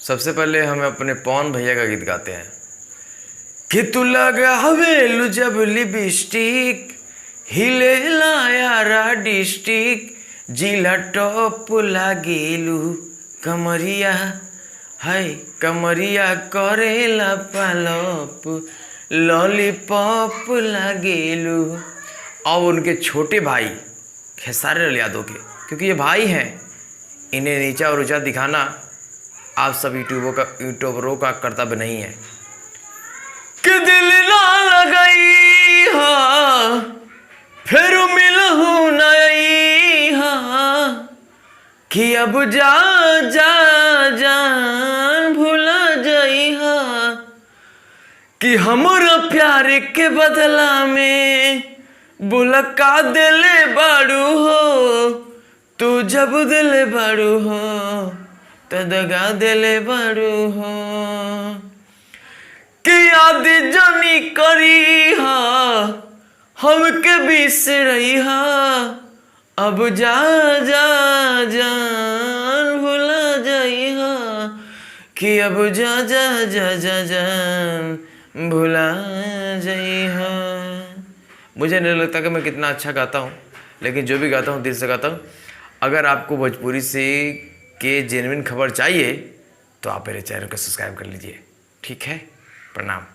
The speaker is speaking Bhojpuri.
सबसे पहले हम अपने पवन भैया का गीत गाते हैं कि तू लगावेलू जब लिपस्टिक हिले यारा डिस्ट्रिक्ट जिला टॉप लागेलू कमरिया हाय कमरिया करेला पालप लॉलीपॉप लागेलू। और उनके छोटे भाई खेसारी लाल यादव के, क्योंकि ये भाई हैं, इन्हें नीचा और ऊंचा दिखाना आप सब यूट्यूबरों का कर्तव्य नहीं है। कि दिल ना लगई हा फिर मिलहू नई हा कि अब जा जा जान भूला जाई हा कि हमरा प्यार के बदला में बुलका दिले बाड़ू हो तू जब दिले बाड़ू हो तो दगा दिले बाड़ू हो कि याद जानी करी हा हमके बिसरई हा अब जा जा जान भूला जाई हा कि अब जा जा जा जा जान भूला जाई हा। मुझे नहीं लगता कि मैं कितना अच्छा गाता हूँ, लेकिन जो भी गाता हूँ दिल से गाता हूँ। अगर आपको भोजपुरी से के जेन्युइन खबर चाहिए तो आप मेरे चैनल को सब्सक्राइब कर लीजिए। ठीक है, प्रणाम।